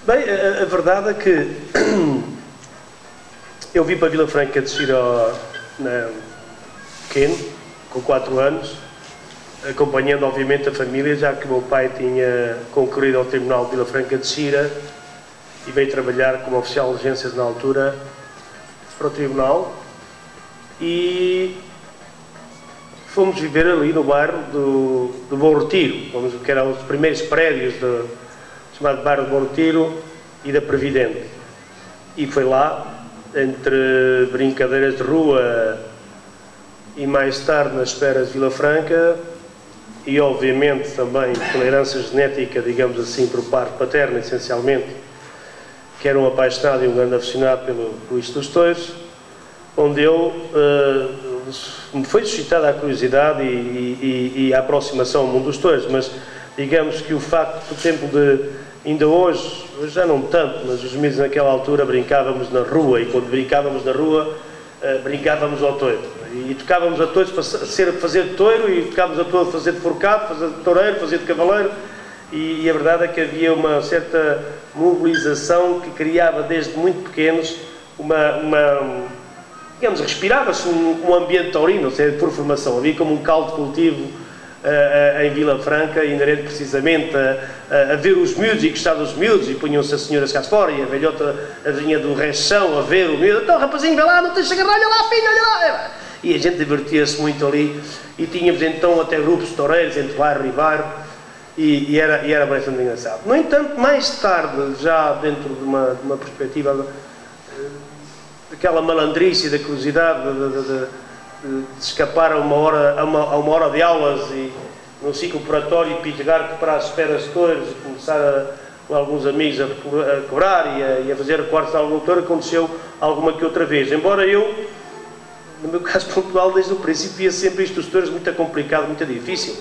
Bem, a verdade é que eu vim para Vila Franca de Xira pequeno, com 4 anos, acompanhando obviamente a família, já que o meu pai tinha concorrido ao Tribunal de Vila Franca de Xira e veio trabalhar como oficial de urgências na altura para o Tribunal, e fomos viver ali no bairro do Bom Retiro, que eram os primeiros prédios do chamado bairro do Bom Retiro e da Previdente. E foi lá, entre brincadeiras de rua e mais tarde nas esferas de Vila Franca, e obviamente também pela herança genética, digamos assim, por parte paterna, essencialmente, que era um apaixonado e um grande aficionado pelo Isto dos Touros, onde eu me foi suscitada a curiosidade e a aproximação ao mundo dos touros, mas digamos que o facto do tempo de, ainda hoje já não tanto, mas os miúdos naquela altura brincávamos na rua, e quando brincávamos na rua, brincávamos ao touro, e tocávamos a touros para fazer de touro, e tocávamos a touro fazer de forcado, fazer de toureiro, fazer de cavaleiro, e a verdade é que havia uma certa mobilização que criava desde muito pequenos digamos, respirava-se um ambiente taurino, ou seja, por formação. Havia como um caldo de cultivo em Vila Franca, inerente precisamente a ver os miúdos e gostar dos miúdos, e punham-se as senhoras cá fora, e a velhota vinha do rechão a ver o miúdo. Então, rapazinho, vai lá, não tens de agarrar, olha lá, filho, olha lá. E a gente divertia-se muito ali, e tínhamos então até grupos de toureiros entre bairro e bairro, e era bastante engraçado. No entanto, mais tarde, já dentro de uma perspectiva daquela malandrice e da curiosidade de escapar a uma hora de aulas e no ciclo operatório, pisgar para as esferas de touros e começar com alguns amigos a cobrar e a fazer quartos de algum touro, aconteceu alguma que outra vez. Embora eu, no meu caso pontual, desde o princípio via sempre isto dos touros muito complicado, muito difícil.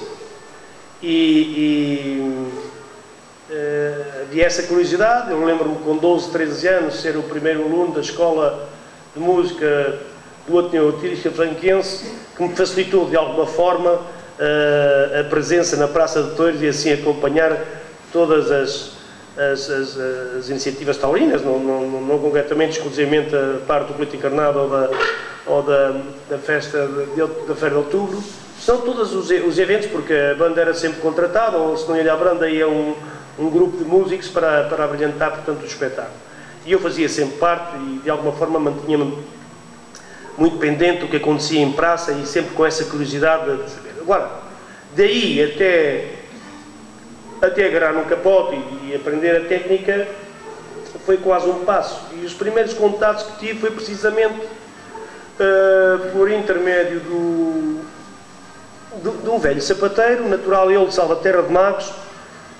Havia essa curiosidade. Eu lembro-me com 12, 13 anos ser o primeiro aluno da escola de música do Ateneu Artístico Franquense, que me facilitou de alguma forma a presença na Praça de Touros e assim acompanhar todas as iniciativas taurinas, não concretamente, exclusivamente a parte do Colete Encarnado ou da festa da Feira de Outubro. São todos os eventos, porque a banda era sempre contratada, ou se não ia à banda ia um grupo de músicos para abrilhantar, portanto, o espetáculo. E eu fazia sempre parte e, de alguma forma, mantinha-me muito pendente do que acontecia em praça e sempre com essa curiosidade de saber. Agora, daí até agarrar num capote e aprender a técnica, foi quase um passo. E os primeiros contatos que tive foi precisamente por intermédio de um velho sapateiro, natural ele de Salvaterra de Magos,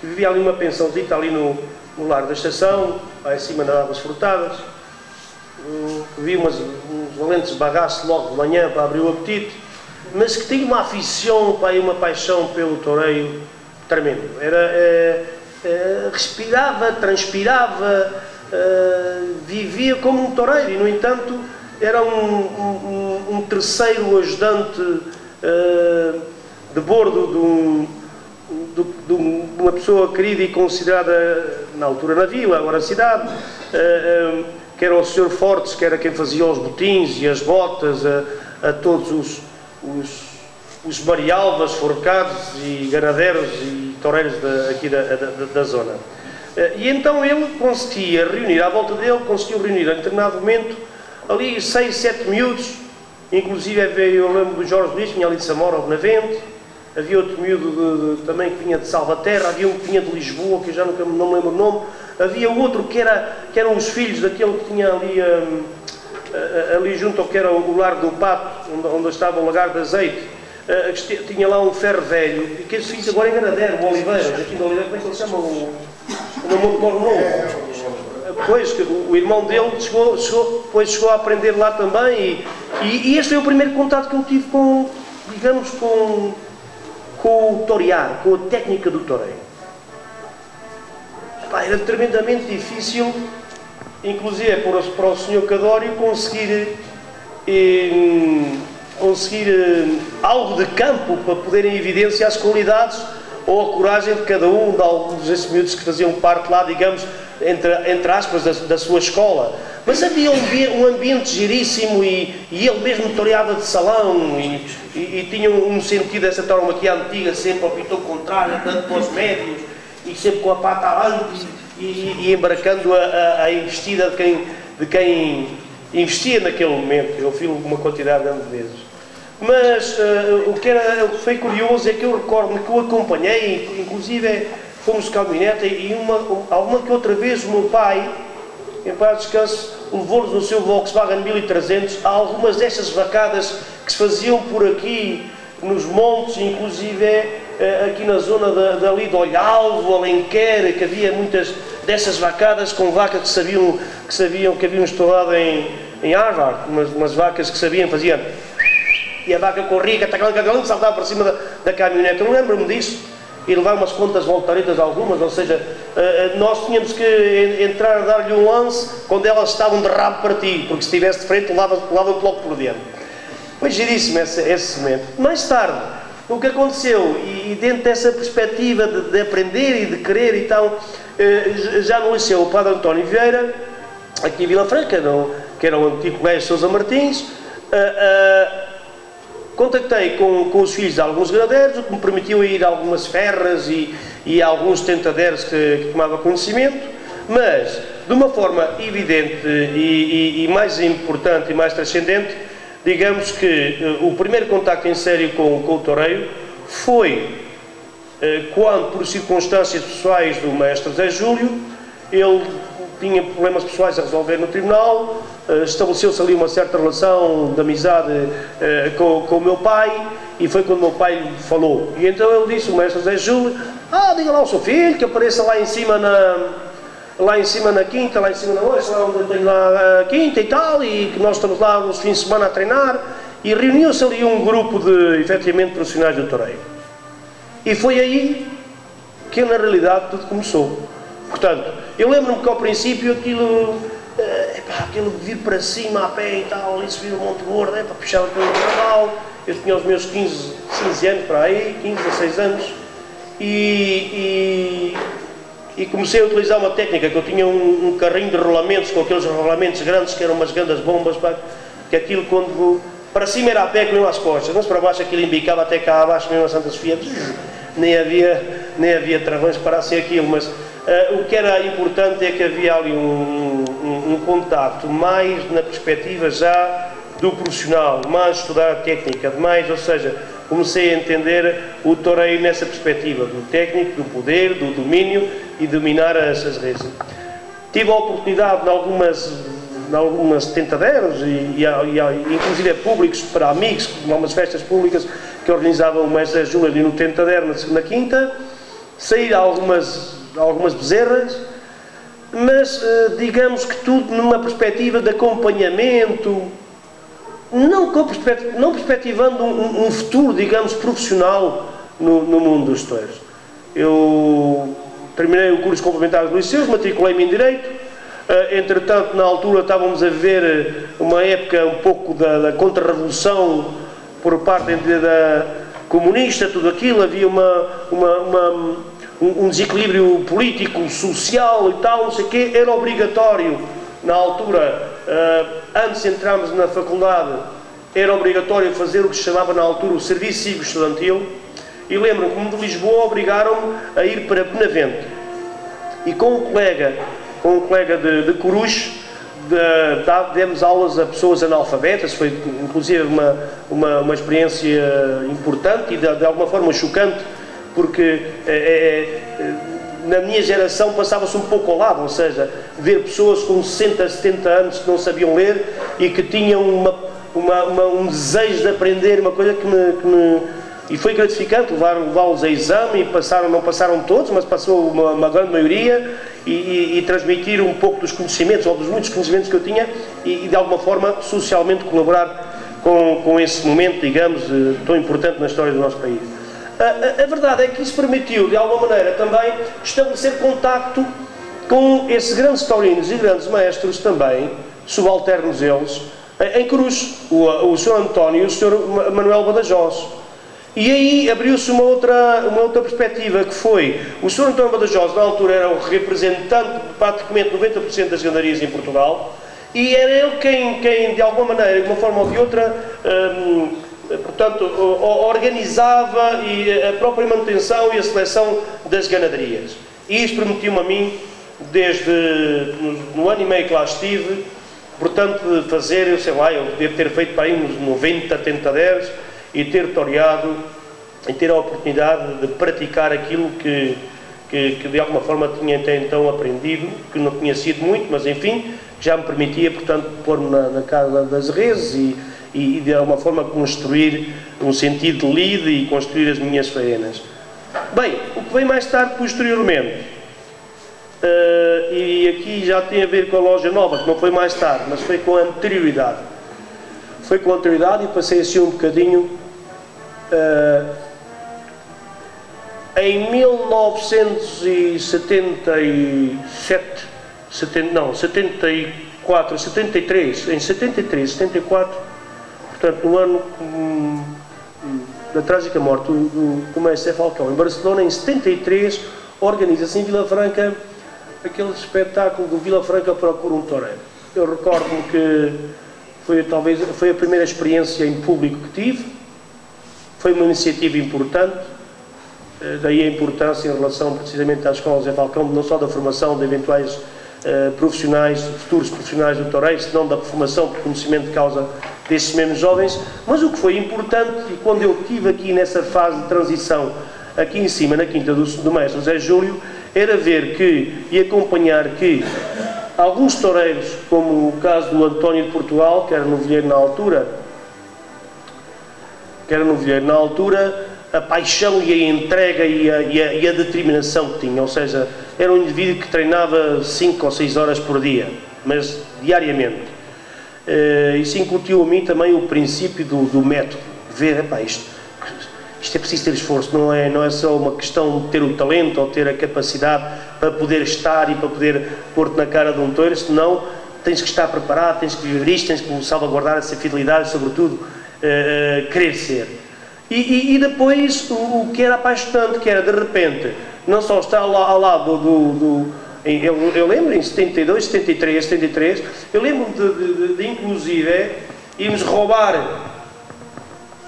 que vivia ali uma pensãozita ali no Largo da Estação, lá em cima das Águas Furtadas. Vi uns valentes bagaços logo de manhã para abrir o apetite, mas que tinha uma afição, uma paixão pelo toureio tremendo. Respirava, transpirava, vivia como um toureiro, e no entanto era um terceiro ajudante de bordo de uma pessoa querida e considerada na altura na vila, agora na cidade, que era o Sr. Fortes, que era quem fazia os botins e as botas a todos os marialvas, forcados e ganadeiros e toureiros aqui da zona. E então ele conseguia reunir, à volta dele, conseguiu reunir em determinado momento ali 6, 7 miúdos, inclusive eu lembro do Jorge Luís, que vinha ali de Samora ao Benavente. Havia outro miúdo também que vinha de Salvaterra, havia um que vinha de Lisboa, que eu já não me lembro o nome, havia outro que eram os filhos daquele que tinha ali junto ao que era o Largo do Pato, onde estava o lagar de azeite, que tinha lá um ferro velho, e que esse filho agora é ganadeiro, o Oliveira, aqui do Oliveira, como é que ele chama? Depois, o irmão dele chegou a aprender lá também, e este foi o primeiro contato que eu tive com o torear, com a técnica do toreio. Era tremendamente difícil, inclusive para o Sr. Cadório conseguir algo de campo para poder em evidência as qualidades ou a coragem de cada um dos miúdos que faziam parte lá, digamos, entre aspas, da sua escola. Mas havia um ambiente giríssimo e ele mesmo toreava de salão e tinha um sentido dessa tauromaquia antiga, sempre ao pintor contrário, andando para os médios e sempre com a pata alante e embarcando a investida de quem investia naquele momento. Eu fiz uma quantidade grande de vezes. Mas o que foi curioso é que eu recordo-me que o acompanhei, inclusive fomos de caminhonete e alguma que outra vez o meu pai, em paz descanso, levou-nos no seu Volkswagen 1300 a algumas destas vacadas que se faziam por aqui nos montes, inclusive aqui na zona dali de Olhalvo, Alenquer, que havia muitas dessas vacadas com vacas que sabiam que haviam estudado em Harvard, umas vacas que sabiam, faziam, e a vaca corria, catalão, saltava para cima da caminhonete. Eu lembro-me disso e levar umas contas voltaretas algumas, ou seja, nós tínhamos que entrar a dar-lhe um lance quando elas estavam de rabo para ti, porque se estivesse de frente levava-te logo por dentro. Foi giríssimo esse momento. Mais tarde, o que aconteceu, e dentro dessa perspectiva de aprender e de querer e tal, já no liceu, o Padre António Vieira, aqui em Vila Franca, que era o antigo colégio Sousa Martins, contactei com os filhos de alguns granadeiros, o que me permitiu ir a algumas ferras e a alguns tentadeiros que tomava conhecimento, mas de uma forma evidente e mais importante e mais transcendente, digamos que o primeiro contacto em sério com o toureiro foi quando, por circunstâncias pessoais do mestre Zé Júlio, ele tinha problemas pessoais a resolver no tribunal, estabeleceu-se ali uma certa relação de amizade com o meu pai, e foi quando o meu pai lhe falou. E então ele disse, o mestre Zé Júlio, diga lá ao seu filho que apareça lá em cima na quinta, lá em cima na noite, lá onde eu tenho lá a quinta e tal, e que nós estamos lá nos fins de semana a treinar, e reuniu-se ali um grupo de, efetivamente, profissionais do toureiro. E foi aí que, na realidade, tudo começou. Portanto, eu lembro-me que ao princípio aquilo vir para cima a pé e tal, e subir o Monte Gordo, puxava pelo normal. Eu tinha os meus 15 anos para aí, 15, 16 anos, e comecei a utilizar uma técnica que eu tinha um carrinho de rolamentos, com aqueles rolamentos grandes que eram umas grandes bombas, que aquilo quando para cima era a pé que nem às costas, mas para baixo aquilo embicava até cá abaixo mesmo a Santa Sofia, nem havia travões que parassem aquilo, mas o que era importante é que havia ali um contacto mais na perspectiva já do profissional, mais estudar a técnica, demais, ou seja, comecei a entender o toureiro nessa perspectiva, do técnico, do poder, do domínio e dominar as redes. Tive a oportunidade em algumas tentadeiras e inclusive públicos para amigos, em algumas festas públicas que organizava o mestre Júlio ali no Tentadeiro na segunda quinta, sair a algumas bezerras, mas digamos que tudo numa perspectiva de acompanhamento, não perspectivando um futuro, digamos, profissional no mundo dos touros. Eu terminei o curso complementar do liceu, matriculei-me em Direito, entretanto, na altura estávamos a viver uma época um pouco da contra-revolução por parte da comunista, tudo aquilo, havia um desequilíbrio político, social e tal, não sei o quê, era obrigatório, na altura, antes de entrarmos na faculdade, era obrigatório fazer o que se chamava na altura o Serviço Cívico Estudantil, e lembro-me que de Lisboa obrigaram-me a ir para Benavente, e com um colega de Coruche, demos aulas a pessoas analfabetas, foi inclusive uma experiência importante e de alguma forma chocante, porque na minha geração passava-se um pouco ao lado, ou seja, ver pessoas com 60, 70 anos que não sabiam ler e que tinham um desejo de aprender, uma coisa que me e foi gratificante levá-los a exame, e não passaram todos, mas passou uma grande maioria, e transmitir um pouco dos conhecimentos, ou dos muitos conhecimentos que eu tinha, e de alguma forma socialmente colaborar com esse momento, digamos, tão importante na história do nosso país. A verdade é que isso permitiu, de alguma maneira, também estabelecer contacto com esses grandes taurinos e grandes maestros também, subalternos eles, em Cruz, o Sr. António e o Sr. Manuel Badajoz. E aí abriu-se uma outra perspectiva, que foi, o Sr. António Badajoz, na altura, era o representante de praticamente 90% das ganadarias em Portugal, e era ele quem de alguma maneira, de uma forma ou de outra, portanto, organizava a própria manutenção e a seleção das ganaderias. E isto permitiu-me a mim, desde no ano e meio que lá estive, portanto, de fazer, eu sei lá, eu devo ter feito para aí uns 90 tentaderes, e ter toreado e ter a oportunidade de praticar aquilo que de alguma forma tinha até então aprendido, que não tinha sido muito, mas enfim, já me permitia, portanto, pôr-me na casa das reses e de alguma forma construir um sentido de lide e construir as minhas faenas. Bem, o que vem mais tarde, posteriormente, e aqui já tem a ver com a loja nova, que não foi mais tarde, mas foi com anterioridade. Foi com anterioridade e passei assim um bocadinho. Em 1977, 74, 73, em 73, 74, portanto no ano da trágica morte do mestre Falcão, em Barcelona, em 73, organiza-se em Vila Franca aquele espetáculo do Vila Franca Procura um Toureiro. Eu recordo-me que foi a primeira experiência em público que tive. Foi uma iniciativa importante, daí a importância em relação precisamente às escolas de Falcão, não só da formação de eventuais profissionais, futuros profissionais do toureiro, senão da formação por conhecimento de causa desses mesmos jovens, mas o que foi importante, e quando eu estive aqui nessa fase de transição, aqui em cima, na quinta do mestre José Júlio, era ver que, e acompanhar que, alguns toureiros, como o caso do António de Portugal, que era novilheiro na altura, a paixão e a entrega e a determinação que tinha, ou seja, era um indivíduo que treinava 5 ou 6 horas por dia, mas diariamente. Isso incutiu a mim também o princípio do método, de ver, isto é preciso ter esforço, não é só uma questão de ter o talento ou ter a capacidade para poder estar e para poder pôr-te na cara de um touro, senão tens que estar preparado, tens que viver isto, tens que salvaguardar essa fidelidade, sobretudo querer ser. E depois o que era apaixonante, que era de repente, não só estar ao lado eu lembro em 72, 73, eu lembro de inclusive irmos roubar,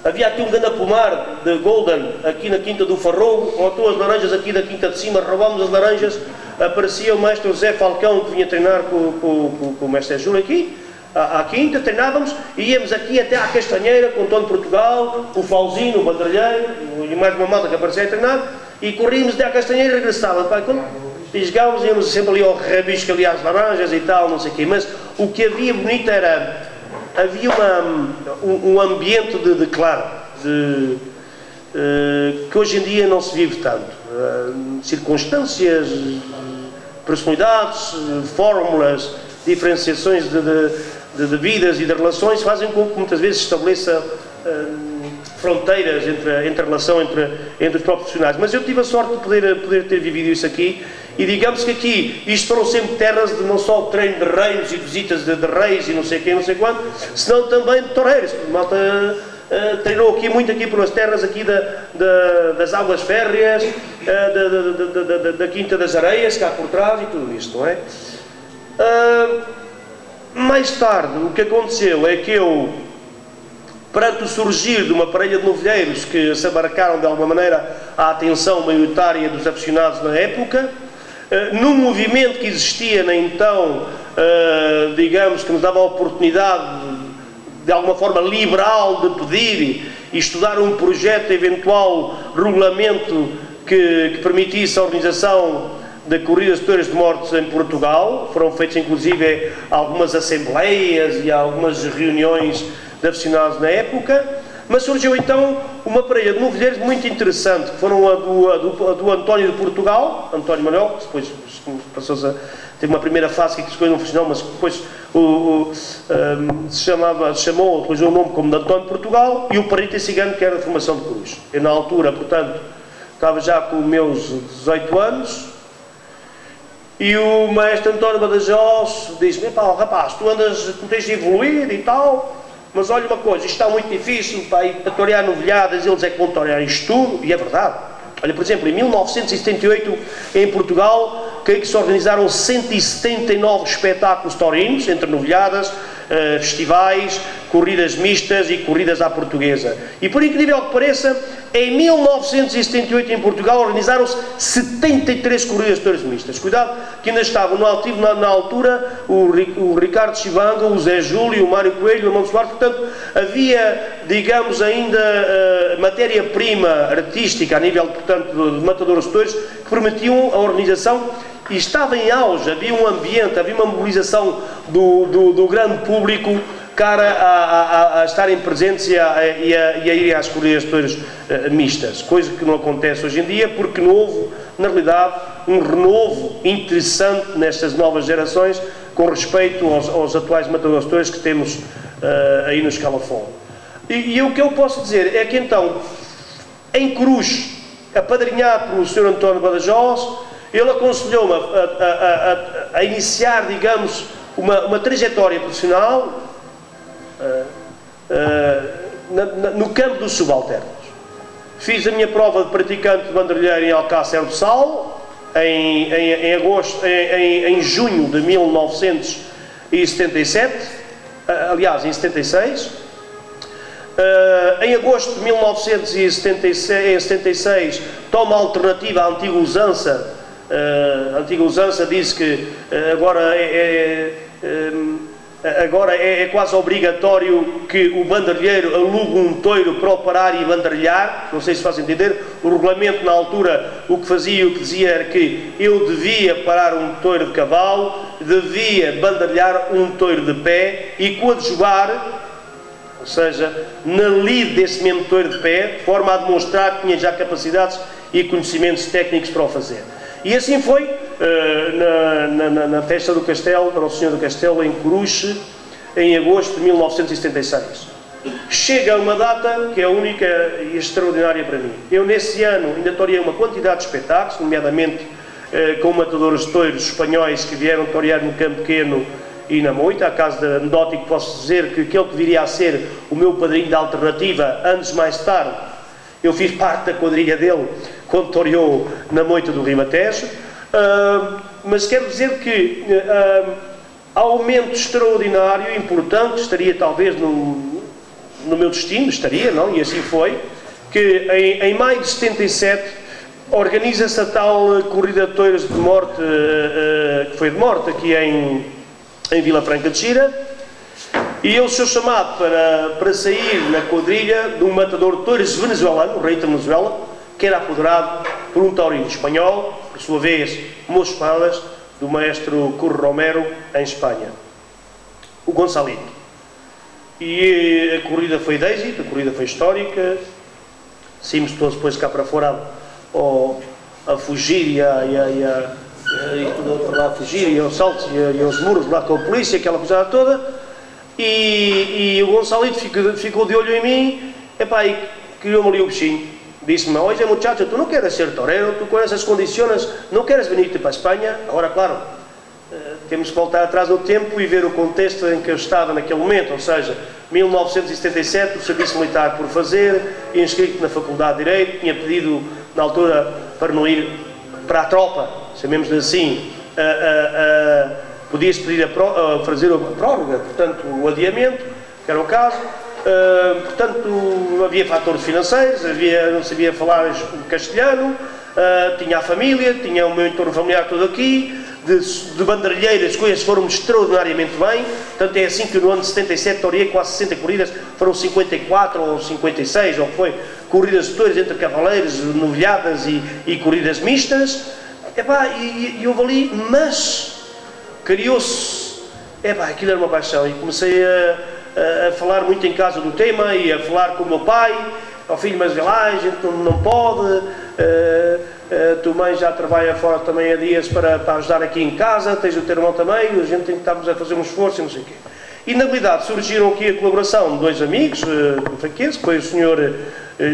havia aqui um grande pomar de Golden, aqui na Quinta do Farrogo, com as laranjas aqui da Quinta de Cima, roubámos as laranjas, aparecia o mestre José Falcão, que vinha treinar com o mestre Júlio aqui, à quinta, treinávamos e íamos aqui até à Castanheira com o António de Portugal, o Falzinho, o Bandalheiro e mais uma malta que aparecia a treinar, e corríamos até à Castanheira e regressávamos. E jogávamos, íamos sempre ali ao rabisco, ali às laranjas e tal, não sei o quê. Mas o que havia bonito havia um ambiente de claro, que hoje em dia não se vive tanto. Circunstâncias, personalidades, fórmulas, diferenciações de vidas e de relações fazem com que muitas vezes estabeleça fronteiras entre a relação entre os próprios profissionais. Mas eu tive a sorte de poder ter vivido isso aqui, e digamos que aqui isto foram sempre terras de não só treino de reinos e visitas de reis e não sei quem, não sei quanto, senão também de toureiros. Malta treinou aqui muito aqui pelas terras aqui das Águas Férreas, da Quinta das Areias, cá por trás e tudo isto, não é? Mais tarde o que aconteceu é que eu, perante o surgir de uma parelha de novilheiros que se abarcaram de alguma maneira à atenção maioritária dos aficionados na época, num movimento que existia então, digamos, que nos dava a oportunidade de alguma forma liberal de pedir e estudar um projeto de eventual regulamento que permitisse a organização de corridas de touros de mortes em Portugal. Foram feitas inclusive algumas assembleias e algumas reuniões de aficionados na época, mas surgiu então uma parelha de novilheiros muito interessante, que foram a do António de Portugal, António Manuel, que depois teve uma primeira fase que depois não funcionou, mas depois chamou depois o nome como de António de Portugal, e o Parita Cigano, que era de formação de cruz. Eu na altura, portanto, estava já com os meus 18 anos, e o mestre António Badajoz disse-me: rapaz, tu tens de evoluir e tal, mas olha uma coisa, isto está muito difícil, para torear novilhadas, eles é que vão torear isto tudo, e é verdade. Olha, por exemplo, em 1978, em Portugal, creio que se organizaram 179 espetáculos taurinos, entre novilhadas, festivais, corridas mistas e corridas à portuguesa. E por incrível que pareça, em 1978 em Portugal organizaram-se 73 corridas de touros mistas. Cuidado, que ainda estavam no ativo na altura o Ricardo Chivanga, o Zé Júlio, o Mário Coelho, o Armando Soares. Portanto, havia, digamos, ainda matéria-prima artística a nível, portanto, de matadores de touros que permitiam a organização. E estava em auge, havia um ambiente, havia uma mobilização do grande público cara a estarem presentes e a ir às corridas de touros mistas, coisa que não acontece hoje em dia, porque não houve, na realidade, um renovo interessante nestas novas gerações com respeito aos atuais matadores de touros que temos aí no escalafon. E o que eu posso dizer é que então, em Cruz, apadrinhado pelo Sr. António Badajoz, ele aconselhou-me a iniciar, digamos, uma trajetória profissional no campo dos subalternos. Fiz a minha prova de praticante de bandolheiro em Alcácer do Sal, em junho de 1977, aliás, em 76. Em agosto de 1976, toma a alternativa à antiga usança. A antiga usança diz que agora é quase obrigatório que o bandalheiro alugue um touro para o parar e bandalhar. Não sei se faz entender. O regulamento na altura o que fazia, o que dizia era que eu devia parar um touro de cavalo, devia bandalhar um touro de pé e coadjuvar, ou seja, na lide desse mesmo touro de pé, de forma a demonstrar que tinha já capacidades e conhecimentos técnicos para o fazer. E assim foi na festa do Castelo, para o Senhor do Castelo, em Coruche, em agosto de 1976. Chega uma data que é única e extraordinária para mim. Eu, nesse ano, ainda toreei uma quantidade de espetáculos, nomeadamente com matadores de touros espanhóis que vieram torear no Campo Pequeno e na Moita. A caso de anedótico, posso dizer que aquele que viria a ser o meu padrinho da alternativa, anos mais tarde, eu fiz parte da quadrilha dele quando toreou na Moita do Ribatejo. Mas quero dizer que aumento extraordinário, importante, estaria talvez no meu destino, estaria, não? E assim foi, que em maio de 77 organiza-se a tal corrida de touros de morte, que foi de morte aqui em Vila Franca de Xira, e eu sou chamado para sair na quadrilha de um matador de touros venezuelano, o rei da Venezuela, que era apoderado por um taurino espanhol, por sua vez, moço espadas, do maestro Curro Romero, em Espanha, o Gonçalito. E a corrida foi de êxito, a corrida foi histórica, saímos todos depois cá para fora a fugir e aos saltos e aos muros lá com a polícia, aquela coisa toda. E o Gonçalito ficou de olho em mim, epá, e criou-me ali o bichinho. Disse-me: oye muchacho, tu não queres ser torero, tu com essas condições não queres venir-te para a Espanha? Agora, claro, temos que voltar atrás no tempo e ver o contexto em que eu estava naquele momento, ou seja, 1977, o serviço militar por fazer, inscrito na Faculdade de Direito, tinha pedido na altura para não ir para a tropa, chamemos assim, podia-se pedir a fazer a prórroga, portanto o adiamento, que era o caso. Portanto, havia fatores financeiros, não sabia falar castelhano, tinha a família, tinha o meu entorno familiar todo aqui, de bandalheiras, as coisas foram extraordinariamente bem. Tanto é assim que no ano de 77 toreei quase 60 corridas, foram 54 ou 56, ou foi, corridas de touros entre cavaleiros, novilhadas e corridas mistas. E houve ali, mas criou-se, aquilo era uma paixão, e comecei a falar muito em casa do tema e a falar com o meu pai: ó filho, mas vê lá, a gente não pode, tua mãe já trabalha fora também há dias para ajudar aqui em casa, tens o teu irmão também, a gente tem que estarmos a fazer um esforço e não sei o quê. E na realidade surgiram aqui a colaboração de dois amigos franquenses, que foi o senhor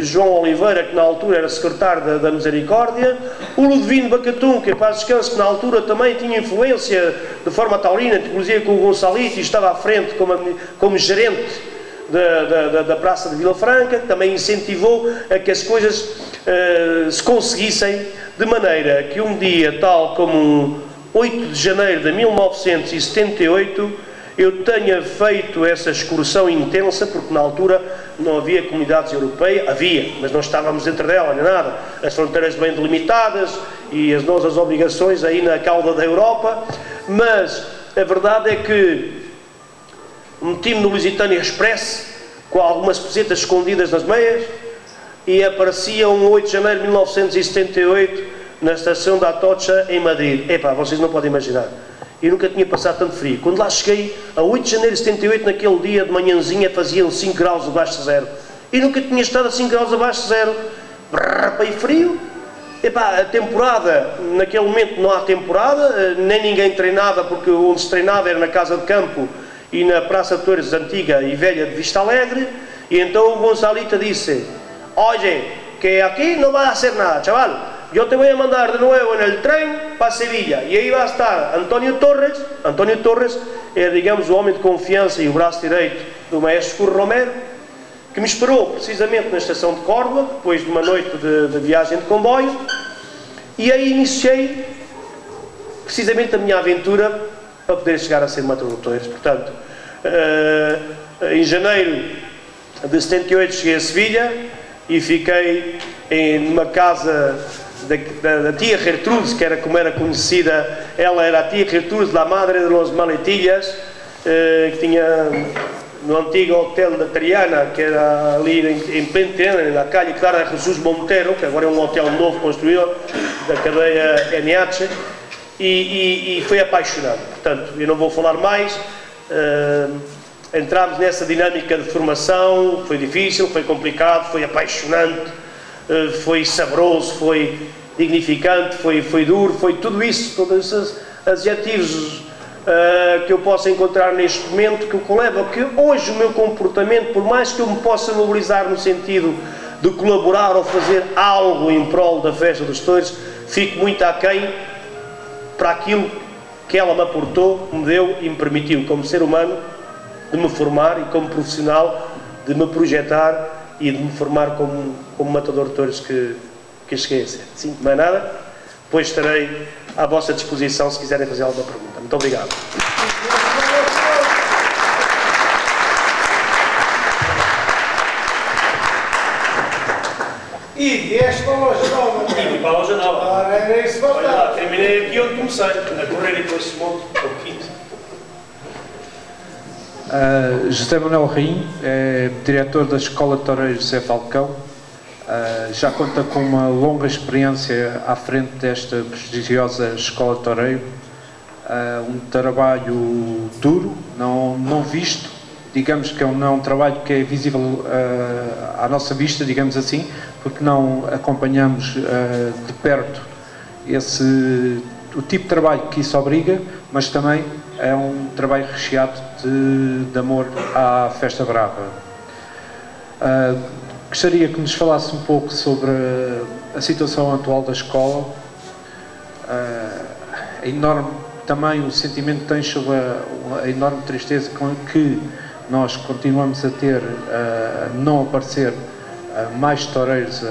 João Oliveira, que na altura era secretário da Misericórdia, o Ludovino Bacatum, que é para descanso, que na altura também tinha influência de forma taurina, inclusive com o Gonçalito, e estava à frente como gerente da Praça de Vila Franca, que também incentivou a que as coisas se conseguissem, de maneira que um dia, tal como 8 de janeiro de 1978, eu tenha feito essa excursão intensa, porque na altura não havia comunidades europeias, havia, mas não estávamos dentro dela, nem nada, as fronteiras bem delimitadas e as nossas obrigações aí na cauda da Europa, mas a verdade é que meti-me no Lusitânia Express, com algumas pesetas escondidas nas meias, e aparecia um 8 de janeiro de 1978 na estação da Atocha em Madrid. Epá, vocês não podem imaginar. Eu nunca tinha passado tanto frio. Quando lá cheguei, a 8 de janeiro de 78, naquele dia de manhãzinha, faziam 5 graus abaixo de zero. E nunca tinha estado a 5 graus abaixo de zero. Bem frio. Epá, a temporada, naquele momento não há temporada, nem ninguém treinava, porque onde se treinava era na casa de campo e na Praça de Touros antiga e velha de Vista Alegre. E então o Gonzalita disse: oye, que aqui não vai ser nada, chaval. Yo te voy a mandar de nuevo en el tren para Sevilla. E aí vai estar António Torres. António Torres é, digamos, o homem de confiança e o braço direito do maestro Curro Romero, que me esperou precisamente na estação de Córdoba, depois de uma noite de viagem de comboio, e aí iniciei precisamente a minha aventura para poder chegar a ser matador de touros. Portanto, em janeiro de 78 cheguei a Sevilha e fiquei numa casa da tia Gertrudes, que era como era conhecida. Ela era a tia Gertrudes, la madre de los Maletillas, que tinha no antigo hotel da Triana, que era ali em Pentena, na calle Clara de Jesus Monteiro, que agora é um hotel novo construído da cadeia NH, e foi apaixonado. Portanto, eu não vou falar mais. Entramos nessa dinâmica de formação, foi difícil, foi complicado, foi apaixonante, foi saboroso, foi dignificante, foi duro, foi tudo isso, todos esses adjetivos que eu posso encontrar neste momento, que o leva a que hoje o meu comportamento, por mais que eu me possa mobilizar no sentido de colaborar ou fazer algo em prol da festa dos touros, fico muito aquém para aquilo que ela me aportou, me deu e me permitiu, como ser humano, de me formar, e como profissional, de me projetar e de me formar como matador de touros que cheguei a ser. Sim, mais nada. Depois estarei à vossa disposição se quiserem fazer alguma pergunta. Muito obrigado. E vieste para a loja nova. E para a loja nova. Ora, era isso. Olha lá, terminei aqui onde comecei, a correr e depois se monte ao quinto. José Manuel Rainho é diretor da Escola de Toureiros José Falcão. Já conta com uma longa experiência à frente desta prestigiosa Escola de Toureiro. Um trabalho duro, não visto, digamos que não é um trabalho que é visível à nossa vista, digamos assim, porque não acompanhamos de perto o tipo de trabalho que isso obriga, mas também é um trabalho recheado de amor à Festa Brava. Gostaria que nos falasse um pouco sobre a situação atual da escola, também o sentimento que tem sobre a enorme tristeza com que nós continuamos a ter, não aparecer mais toureiros,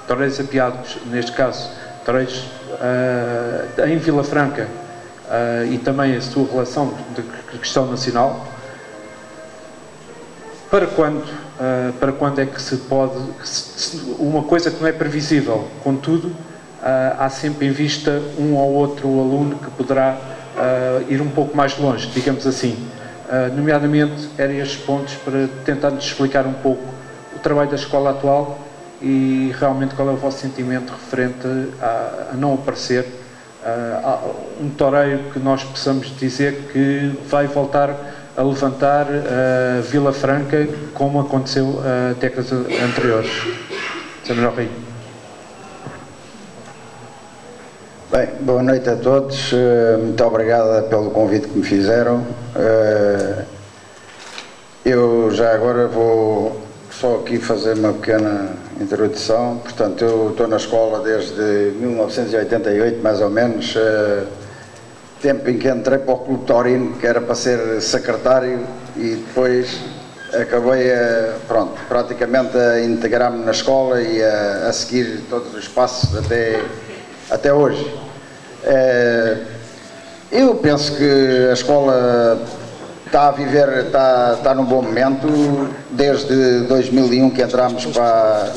toureiros apiados, neste caso, toureiros em Vila Franca, e também a sua relação de questão nacional. Para quando é que se pode, uma coisa que não é previsível, contudo, há sempre em vista um ou outro aluno que poderá ir um pouco mais longe, digamos assim. Nomeadamente, eram estes pontos para tentar nos explicar um pouco o trabalho da escola atual e realmente qual é o vosso sentimento referente a não aparecer um toureiro que nós possamos dizer que vai voltar a levantar Vila Franca como aconteceu décadas anteriores. Sr. Manuel Rainho. Bem, boa noite a todos, muito obrigada pelo convite que me fizeram. Eu já agora vou só aqui fazer uma pequena introdução. Portanto, eu estou na escola desde 1988, mais ou menos, tempo em que entrei para o Clube Taurino, que era para ser secretário, e depois acabei, pronto, praticamente a integrar-me na escola e a seguir todos os passos até hoje. Eu penso que a escola está a viver, está num bom momento, desde 2001 que entramos para